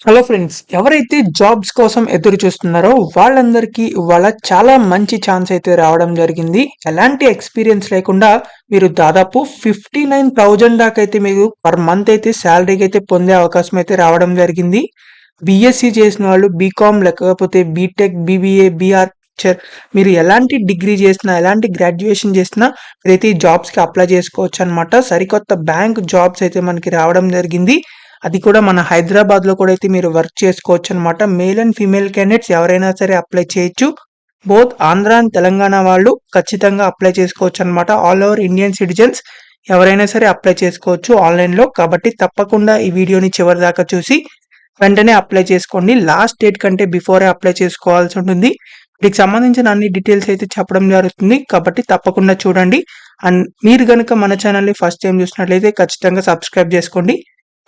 Hello friends, ఎవరైతే jobs కోసం ఎదురు చూస్తున్నారో వాళ్ళందరికీ ఇవాళ చాలా మంచి ఛాన్స్ అయితే రావడం జరిగింది. ఎలాంటి ఎక్స్పీరియన్స్ లేకుండా మీరు దాదాపు 59,000 దాకా అయితే మీరు పర్ మంత్ అయితే శాలరీకి అయితే పొందే అవకాశం అయితే రావడం జరిగింది. బీఎస్సీ చేసిన వాళ్ళు, బీకామ్ లేకపోతే బీటెక్, బీబీఏ, బీఆర్చర్, మీరు ఎలాంటి డిగ్రీ చేసినా, ఎలాంటి గ్రాడ్యుయేషన్ చేసినా మీరైతే ఈ జాబ్స్కి అప్లై చేసుకోవచ్చు అనమాట. సరికొత్త బ్యాంక్ జాబ్స్ అయితే మనకి రావడం జరిగింది. అది కూడా మన హైదరాబాద్ లో కూడా అయితే మీరు వర్క్ చేసుకోవచ్చు అనమాట. మేల్ అండ్ ఫీమేల్ క్యాండిడేట్స్ ఎవరైనా సరే అప్లై చేయొచ్చు. బోత్ ఆంధ్ర అండ్ తెలంగాణ వాళ్ళు ఖచ్చితంగా అప్లై చేసుకోవచ్చు అనమాట. ఆల్ ఓవర్ ఇండియన్ సిటిజన్స్ ఎవరైనా సరే అప్లై చేసుకోవచ్చు ఆన్లైన్ లో. కాబట్టి తప్పకుండా ఈ వీడియోని చివరి దాకా చూసి వెంటనే అప్లై చేసుకోండి. లాస్ట్ డేట్ కంటే బిఫోరే అప్లై చేసుకోవాల్సి ఉంటుంది. వీటికి సంబంధించిన అన్ని డీటెయిల్స్ అయితే చెప్పడం జరుగుతుంది, కాబట్టి తప్పకుండా చూడండి. అండ్ మీరు కనుక మన ఛానల్ని ఫస్ట్ టైం చూసినట్లయితే ఖచ్చితంగా సబ్స్క్రైబ్ చేసుకోండి.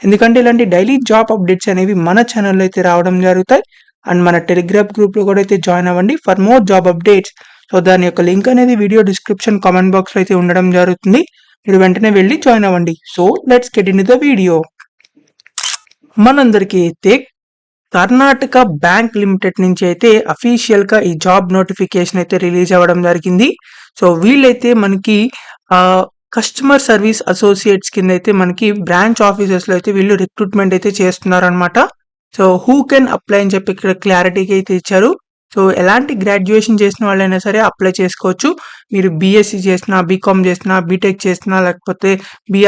ఎందుకంటే ఇలాంటి డైలీ జాబ్ అప్డేట్స్ అనేవి మన ఛానల్లో అయితే రావడం జరుగుతాయి. అండ్ మన టెలిగ్రామ్ గ్రూప్ లో కూడా అయితే జాయిన్ అవ్వండి for more job updates. So దాని యొక్క లింక్ అనేది వీడియో డిస్క్రిప్షన్ కామెంట్ బాక్స్ లో అయితే ఉండడం జరుగుతుంది. మీరు వెంటనే వెళ్ళి జాయిన్ అవ్వండి. So let's get in the video. మనందరికీ అయితే కర్ణాటక బ్యాంక్ లిమిటెడ్ నుంచి అయితే అఫీషియల్ గా ఈ జాబ్ నోటిఫికేషన్ అయితే రిలీజ్ అవ్వడం జరిగింది. సో వీళ్ళైతే మనకి కస్టమర్ సర్వీస్ అసోసియేట్స్ కింద అయితే మనకి బ్రాంచ్ ఆఫీసెస్ లో అయితే వీళ్ళు రిక్రూట్మెంట్ అయితే చేస్తున్నారు అనమాట. సో హూ కెన్ అప్లై అని చెప్పి ఇక్కడ క్లారిటీగా అయితే ఇచ్చారు. సో ఎలాంటి గ్రాడ్యుయేషన్ చేసిన వాళ్ళైనా సరే అప్లై చేసుకోవచ్చు. మీరు బీఎస్సీ చేసినా, బీకామ్ చేసినా, బీటెక్ చేసినా, లేకపోతే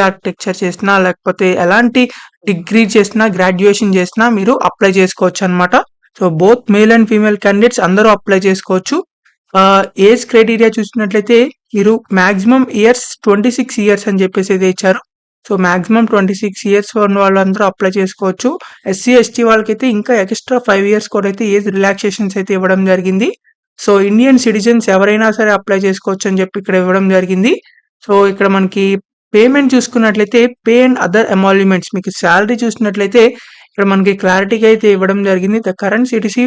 ఆర్కిటెక్చర్ చేసినా, లేకపోతే ఎలాంటి డిగ్రీ చేసినా, గ్రాడ్యుయేషన్ చేసినా మీరు అప్లై చేసుకోవచ్చు అనమాట. So both male and female candidates అందరూ అప్లై చేసుకోవచ్చు. ఏజ్ క్రైటీరియా చూసినట్లయితే మీరు మాక్సిమం ఇయర్స్ 26 ఇయర్స్ అని చెప్పేసి అయితే ఇచ్చారు. సో మాక్సిమం 26 ఇయర్స్ ఉన్న వాళ్ళందరూ అప్లై చేసుకోవచ్చు. ఎస్సీ ఎస్టీ వాళ్ళకైతే ఇంకా ఎక్స్ట్రా 5 ఇయర్స్ కూడా అయితే ఏజ్ రిలాక్సేషన్స్ అయితే ఇవ్వడం జరిగింది. సో ఇండియన్ సిటిజన్స్ ఎవరైనా సరే అప్లై చేసుకోవచ్చు అని చెప్పి ఇక్కడ ఇవ్వడం జరిగింది. సో ఇక్కడ మనకి పేమెంట్ చూసుకున్నట్లయితే పే అండ్ అదర్ ఎమాల్యుమెంట్స్, మీకు శాలరీ చూసినట్లయితే ఇక్కడ మనకి క్లారిటీగా అయితే ఇవ్వడం జరిగింది. ద కరెంట్ సిటీసీ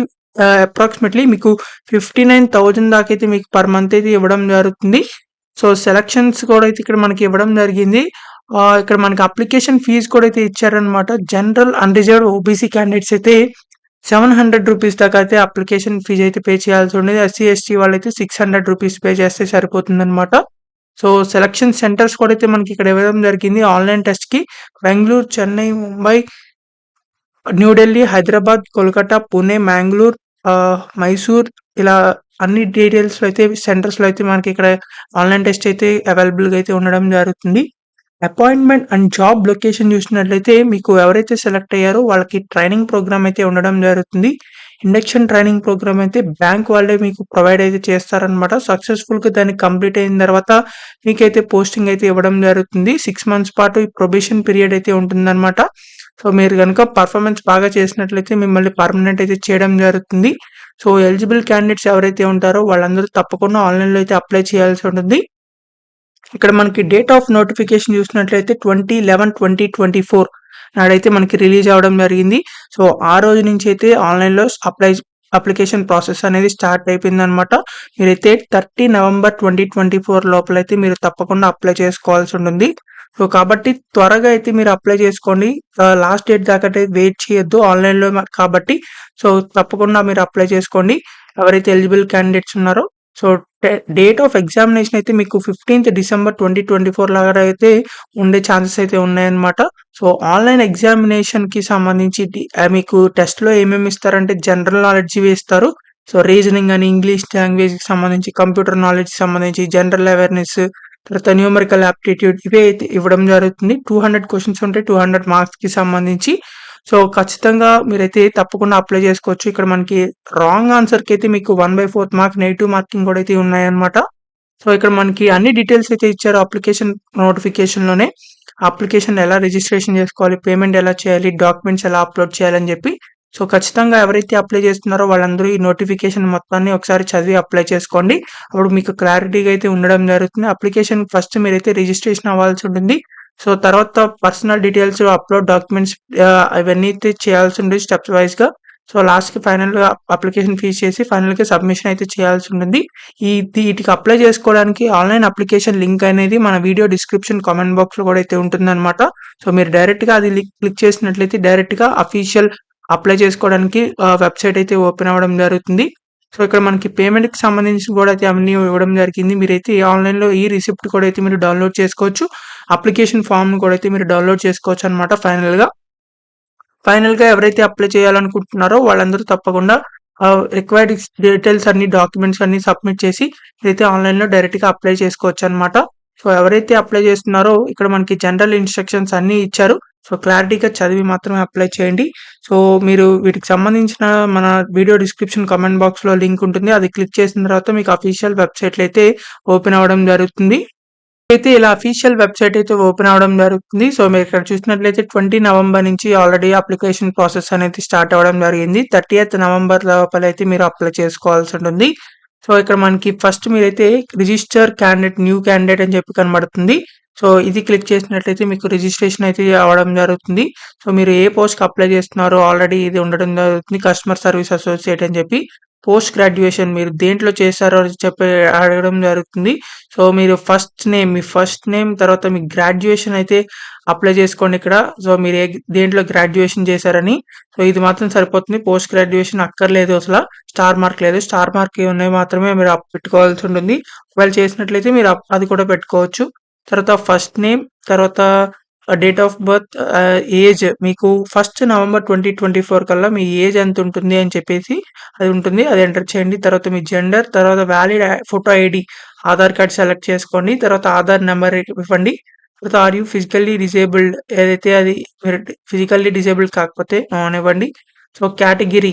అప్రాక్సిమేట్లీ మీకు 59,000 దాకా అయితే మీకు పర్ మంత్ అయితే ఇవ్వడం జరుగుతుంది. సో సెలక్షన్స్ కూడా అయితే ఇక్కడ మనకి ఇవ్వడం జరిగింది. ఇక్కడ మనకి అప్లికేషన్ ఫీజు కూడా అయితే ఇచ్చారనమాట. జనరల్ అన్రిజర్వ్డ్ ఓబీసీ క్యాండిడేట్స్ అయితే 700 రూపీస్ దాకా అయితే అప్లికేషన్ ఫీజు అయితే పే చేయాల్సి ఉండేది. ఎస్సీ ఎస్టీ వాళ్ళైతే 600 రూపీస్ పే చేస్తే సరిపోతుంది అనమాట. సో సెలక్షన్ సెంటర్స్ కూడా అయితే మనకి ఇక్కడ ఇవ్వడం జరిగింది. ఆన్లైన్ టెస్ట్ కి బెంగళూరు, చెన్నై, ముంబై, న్యూఢిల్లీ, హైదరాబాద్, కోల్కతా, పూణే, మ్యాంగ్లూర్, మైసూర్, ఇలా అన్ని డీటెయిల్స్ లో అయితే సెంటర్స్ లో అయితే మనకి ఇక్కడ ఆన్లైన్ టెస్ట్ అయితే అవైలబుల్ గా అయితే ఉండడం జరుగుతుంది. అపాయింట్మెంట్ అండ్ జాబ్ లొకేషన్ చూసినట్లయితే మీకు ఎవరైతే సెలెక్ట్ అయ్యారో వాళ్ళకి ట్రైనింగ్ ప్రోగ్రామ్ అయితే ఉండడం జరుగుతుంది. ఇండక్షన్ ట్రైనింగ్ ప్రోగ్రామ్ అయితే బ్యాంక్ వాళ్ళే మీకు ప్రొవైడ్ అయితే చేస్తారనమాట. సక్సెస్ఫుల్ గా దాన్ని కంప్లీట్ అయిన తర్వాత మీకైతే పోస్టింగ్ అయితే ఇవ్వడం జరుగుతుంది. 6 months పాటు ఈ ప్రొబేషన్ పీరియడ్ అయితే ఉంటుందన్నమాట. సో మీరు కనుక పర్ఫార్మెన్స్ బాగా చేసినట్లయితే మిమ్మల్ని పర్మనెంట్ అయితే చేయడం జరుగుతుంది. సో ఎలిజిబుల్ క్యాండిడేట్స్ ఎవరైతే ఉంటారో వాళ్ళందరూ తప్పకుండా ఆన్లైన్ లో అయితే అప్లై చేయాల్సి ఉంటుంది. ఇక్కడ మనకి డేట్ ఆఫ్ నోటిఫికేషన్ చూసినట్లయితే 20/11/2024 నాడైతే మనకి రిలీజ్ అవ్వడం జరిగింది. సో ఆ రోజు నుంచి అయితే ఆన్లైన్ లో అప్లికేషన్ ప్రాసెస్ అనేది స్టార్ట్ అయిపోయింది అనమాట. మీరైతే 30 November 2024 లోపలైతే మీరు తప్పకుండా అప్లై చేసుకోవాల్సి ఉంటుంది. సో కాబట్టి త్వరగా అయితే మీరు అప్లై చేసుకోండి. లాస్ట్ డేట్ దాకా వెయిట్ చేయొద్దు ఆన్లైన్ లో కాబట్టి. సో తప్పకుండా మీరు అప్లై చేసుకోండి ఎవరైతే ఎలిజిబుల్ క్యాండిడేట్స్ ఉన్నారో. సో డేట్ ఆఫ్ ఎగ్జామినేషన్ అయితే మీకు 15th December 2024 లాగా అయితే ఉండే ఛాన్సెస్ అయితే ఉన్నాయన్నమాట. సో ఆన్లైన్ ఎగ్జామినేషన్ కి సంబంధించి మీకు టెస్ట్ లో ఏమేమి ఇస్తారంటే జనరల్ నాలెడ్జ్ ఇస్తారు. సో రీజనింగ్ అని, ఇంగ్లీష్ లాంగ్వేజ్ కి సంబంధించి, కంప్యూటర్ నాలెడ్జ్ సంబంధించి, జనరల్ అవేర్నెస్, తర్వాత న్యూమరికల్ ఆప్టిట్యూడ్ ఇవే అయితే ఇవ్వడం జరుగుతుంది. 200 క్వశ్చన్స్ ఉంటాయి 200 మార్క్స్ కి సంబంధించి. సో ఖచ్చితంగా మీరైతే తప్పకుండా అప్లై చేసుకోవచ్చు. ఇక్కడ మనకి రాంగ్ ఆన్సర్ కి అయితే మీకు 1/4 మార్క్ నెగిటివ్ మార్కింగ్ కూడా అయితే ఉన్నాయన్నమాట. సో ఇక్కడ మనకి అన్ని డీటెయిల్స్ అయితే ఇచ్చారు అప్లికేషన్ నోటిఫికేషన్ లోనే. అప్లికేషన్ ఎలా రిజిస్ట్రేషన్ చేసుకోవాలి, పేమెంట్ ఎలా చేయాలి, డాక్యుమెంట్స్ ఎలా అప్లోడ్ చేయాలని చెప్పి. సో ఖచ్చితంగా ఎవరైతే అప్లై చేస్తున్నారో వాళ్ళందరూ ఈ నోటిఫికేషన్ మొత్తాన్ని ఒకసారి చదివి అప్లై చేసుకోండి. అప్పుడు మీకు క్లారిటీగా అయితే ఉండడం జరుగుతుంది. అప్లికేషన్ ఫస్ట్ మీరైతే రిజిస్ట్రేషన్ అవ్వాల్సి ఉంటుంది. సో తర్వాత పర్సనల్ డీటెయిల్స్, అప్లోడ్ డాక్యుమెంట్స్, ఇవన్నీ అయితే చేయాల్సి ఉంటుంది స్టెప్స్ వైజ్ గా. సో లాస్ట్ కి ఫైనల్ గా అప్లికేషన్ ఫీజ్ చేసి ఫైనల్ గా సబ్మిషన్ అయితే చేయాల్సి ఉంటుంది. వీటికి అప్లై చేసుకోవడానికి ఆన్లైన్ అప్లికేషన్ లింక్ అనేది మన వీడియో డిస్క్రిప్షన్ కామెంట్ బాక్స్ లో కూడా అయితే ఉంటుంది అనమాట. సో మీరు డైరెక్ట్ గా అది క్లిక్ చేసినట్లయితే డైరెక్ట్ గా అఫీషియల్ అప్లై చేసుకోవడానికి వెబ్‌సైట్ అయితే ఓపెన్ అవ్వడం జరుగుతుంది. సో, ఇక్కడ మనకి పేమెంట్‌కి సంబంధించి కూడా అయితే అవన్నీ ఇవ్వడం జరిగింది. మీరైతే ఆన్‌లైన్‌లో ఈ రిసిప్ట్ కూడా అయితే మీరు డౌన్‌లోడ్ చేసుకోవచ్చు. అప్లికేషన్ ఫార్మ్‌ని కూడా అయితే మీరు డౌన్‌లోడ్ చేసుకోవచ్చనమాట ఫైనల్‌గా. ఫైనల్‌గా ఎవరైతే అప్లై చేయాలనుకుంటున్నారో వాళ్ళందరూ తప్పకుండా రిక్వైర్డ్ డీటెయిల్స్ అన్ని డాక్యుమెంట్స్ అన్ని సబ్మిట్ చేసి ఇదైతే ఆన్‌లైన్‌లో డైరెక్ట్‌గా అప్లై చేసుకోవచ్చనమాట. సో, ఎవరైతే అప్లై చేస్తున్నారో ఇక్కడ మనకి జనరల్ ఇన్‌స్ట్రక్షన్స్ అన్నీ ఇచ్చారు. సో, క్లారిటీగా చదివి మాత్రమే అప్లై చేయండి. సో, మీరు వీటికి సంబంధించిన మన వీడియో డిస్క్రిప్షన్ కామెంట్ బాక్స్‌లో లింక్ ఉంటుంది. అది క్లిక్ చేసిన తర్వాత మీకు అఫీషియల్ వెబ్‌సైట్‌లో అయితే ఓపెన్ అవ్వడం జరుగుతుంది. అయితే ఇలా అఫీషియల్ వెబ్‌సైట్ అయితే ఓపెన్ అవ్వడం జరుగుతుంది. సో, మీరిక్కడ చూసినట్లయితే 20 నవంబర్ నుంచి ఆల్రెడీ అప్లికేషన్ ప్రాసెస్ అనేది స్టార్ట్ అవ్వడం జరిగింది. 30థ్ నవంబర్ లోపలైతే మీరు అప్లై చేసుకోవాల్సుంటుంది. సో, ఇక్కడ మనకి ఫస్ట్ మీరైతే రిజిస్టర్ క్యాండిడేట్, న్యూ క్యాండిడేట్ అని చెప్పి కనబడుతుంది. సో, ఇది క్లిక్ చేసినట్లయితే మీకు రిజిస్ట్రేషన్ అయితే అవ్వడం జరుగుతుంది. సో, మీరు ఏ పోస్ట్‌కి అప్లై చేస్తున్నారో ఆల్రెడీ ఇది ఉండడం జరుగుతుంది. కస్టమర్ సర్వీస్ అసోసియేట్ అని చెప్పి. పోస్ట్ గ్రాడ్యుయేషన్ మీరు దేంట్లో చేశారో అని చెప్పి అడగడం జరుగుతుంది. సో, మీరు మీ ఫస్ట్ నేమ్ తర్వాత మీ గ్రాడ్యుయేషన్ అయితే అప్లై చేసుకోండి ఇక్కడ. సో, మీరు దేంట్లో గ్రాడ్యుయేషన్ చేశారని. సో, ఇది మాత్రం సరిపోతుంది. పోస్ట్ గ్రాడ్యుయేషన్ అక్కర్లేదు అసల. స్టార్ మార్క్ లేదు. స్టార్ మార్క్ ఉన్నవి మాత్రమే మీరు పెట్టుకోవాల్సి ఉంటుంది. ఒకవేళ చేసినట్లయితే మీరు అది కూడా పెట్టుకోవచ్చు. తర్వాత ఫస్ట్ నేమ్, తర్వాత డేట్ ఆఫ్ బర్త్, ఏజ్ మీకు ఫస్ట్ నవంబర్ 2024 కల్లా మీ ఏజ్ ఎంత ఉంటుంది అని చెప్పేసి అది ఉంటుంది. అది ఎంటర్ చేయండి. తర్వాత మీ జెండర్, తర్వాత valid photo ID Aadhaar card select చేసుకోండి. తర్వాత ఆధార్ నెంబర్ ఇవ్వండి. తర్వాత ఆర్ యూ ఫిజికల్లీ డిసేబుల్డ్ ఏదైతే అది మీరు ఫిజికల్లీ డిసేబుల్డ్ కాకపోతే నాన్ ఇవ్వండి. సో, కేటగిరీ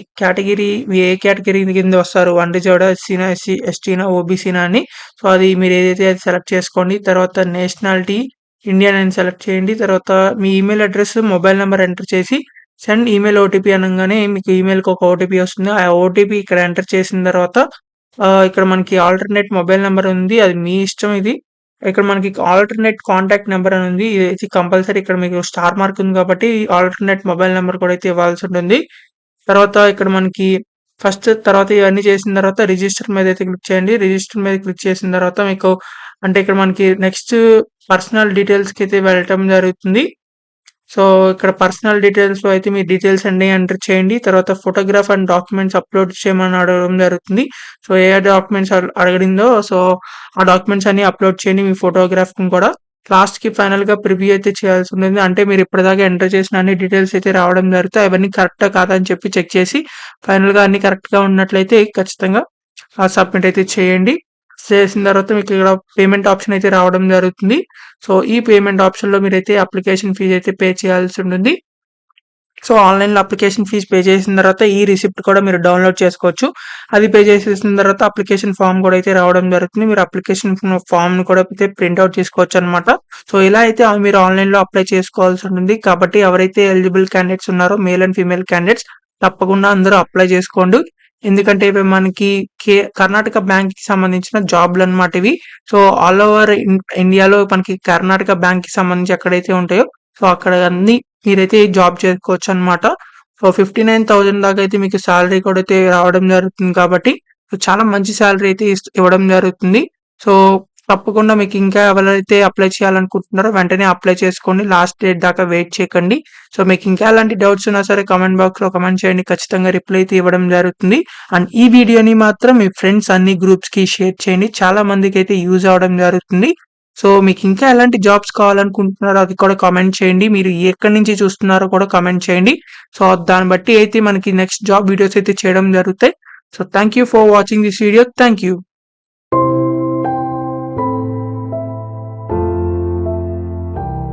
మీ ఏ కేటగిరీ కింద వస్తారు? అన్‌రిజర్వ్డా, ఎస్సీనా, ఎస్టీనా, ఓబీసీనా అని. సో, అది మీరు ఏదైతే అది సెలెక్ట్ చేసుకోండి. తర్వాత నేషనాలిటీ ఇండియన్ అని సెలెక్ట్ చేయండి. తర్వాత మీ email address, mobile number enter చేసి సెండ్ ఈమెయిల్ ఓటీపీ అనంగానే మీకు ఈమెయిల్‌కి ఒక ఓటీపీ వస్తుంది. ఆ ఓటీపీ ఇక్కడ ఎంటర్ చేసిన తర్వాత ఇక్కడ మనకి ఆల్టర్‌నేట్ మొబైల్ నంబర్ ఉంది. అది మీ ఇష్టం ఇది. ఇక్కడ మనకి ఆల్టర్‌నేట్ కాంటాక్ట్ నంబర్ అని ఉంది. ఇది కంపల్సరీ ఇక్కడ మీకు స్టార్ మార్క్ ఉంది కాబట్టి ఆల్టర్‌నేట్ మొబైల్ నంబర్ కూడా అయితే ఇవ్వాల్సి ఉంటుంది. తర్వాత ఇక్కడ మనకి తర్వాత ఇవన్నీ చేసిన తర్వాత రిజిస్టర్ మీద అయితే క్లిక్ చేయండి. రిజిస్టర్ మీద క్లిక్ చేసిన తర్వాత మీకు అంటే ఇక్కడ మనకి నెక్స్ట్ పర్సనల్ డీటెయిల్స్‌కి అయితే వెళ్ళటం జరుగుతుంది. సో, ఇక్కడ పర్సనల్ డీటెయిల్స్‌లో అయితే మీ డీటెయిల్స్ అన్నీ ఎంటర్ చేయండి. తర్వాత ఫోటోగ్రాఫ్ అండ్ డాక్యుమెంట్స్ అప్‌లోడ్ చేయమని అడగడం జరుగుతుంది. సో, ఏ డాక్యుమెంట్స్ అడిగిందో సో, ఆ డాక్యుమెంట్స్ అన్నీ అప్‌లోడ్ చేయండి. మీ ఫోటోగ్రాఫ్‌ని కూడా లాస్ట్‌కి ఫైనల్‌గా ప్రివ్యూ అయితే చేయాల్సి ఉంటుంది. అంటే మీరు ఇప్పటిదాకా ఎంటర్ చేసిన అన్ని డీటెయిల్స్ అయితే రావడం జరుగుతాయి. అవన్నీ కరెక్టా కాదా అని చెప్పి చెక్ చేసి ఫైనల్‌గా అన్నీ కరెక్ట్‌గా ఉన్నట్లయితే ఖచ్చితంగా సబ్మిట్ అయితే చేయండి. చేసిన తర్వాత మీకు ఇక్కడ పేమెంట్ ఆప్షన్ అయితే రావడం జరుగుతుంది. సో, ఈ పేమెంట్ ఆప్షన్‌లో మీరైతే అప్లికేషన్ ఫీజ్ అయితే పే చేయాల్సి ఉంటుంది. సో, ఆన్‌లైన్‌లో అప్లికేషన్ ఫీజ్ పే చేసిన తర్వాత ఈ రిసిప్ట్ కూడా మీరు డౌన్‌లోడ్ చేసుకోవచ్చు. అది పే చేసేసిన తర్వాత అప్లికేషన్ ఫార్మ్ కూడా అయితే రావడం జరుగుతుంది. మీరు అప్లికేషన్ ఫార్మ్‌ని కూడా అయితే ప్రింట్ ఔట్ చేసుకోవచ్చనమాట. సో, ఇలా అయితే మీరు ఆన్‌లైన్‌లో అప్లై చేసుకోవాల్సి ఉంటుంది. కాబట్టి ఎవరైతే ఎలిజిబుల్ క్యాండిడేట్స్ ఉన్నారో మేల్ అండ్ ఫీమేల్ క్యాండిడేట్స్ తప్పకుండా అందరూ అప్లై చేసుకోండి. ఎందుకంటే ఇవి మనకి కర్ణాటక బ్యాంక్‌కి సంబంధించిన జాబ్‌లనమాట ఇవి. సో, ఆల్ ఓవర్ ఇండియాలో మనకి కర్ణాటక బ్యాంక్‌కి సంబంధించి ఎక్కడైతే ఉంటాయో సో, అక్కడ అన్నీ మీరైతే జాబ్ చేసుకోవచ్చనమాట. సో, 59,000 దాకా అయితే మీకు సాలరీ కూడా అయితే రావడం జరుగుతుంది కాబట్టి సో, చాలా మంచి సాలరీ అయితే ఇవ్వడం జరుగుతుంది. సో, తప్పకుండా మీకు ఇంకా ఎవరైతే అప్లై చేయాలనుకుంటున్నారో వెంటనే అప్లై చేసుకోండి. లాస్ట్ డేట్ దాకా వెయిట్ చేయకండి. సో, మీకు ఇంకా ఎలాంటి డౌట్స్ ఉన్నా సరే కామెంట్ బాక్స్‌లో కామెంట్ చేయండి. ఖచ్చితంగా రిప్లై అయితే ఇవ్వడం జరుగుతుంది. అండ్ ఈ వీడియోని మాత్రం మీ ఫ్రెండ్స్ అన్ని గ్రూప్స్‌కి షేర్ చేయండి. చాలా మందికైతే యూజ్ అవ్వడం జరుగుతుంది. సో, మీకు ఇంకా ఎలాంటి జాబ్స్ కావాలనుకుంటున్నారో అది కూడా కామెంట్ చేయండి. మీరు ఎక్కడి నుంచి చూస్తున్నారో కూడా కామెంట్ చేయండి. సో, దాన్ని బట్టి అయితే మనకి నెక్స్ట్ జాబ్ వీడియోస్ అయితే చేయడం జరుగుతాయి. So, thank you for watching this video. Thank you.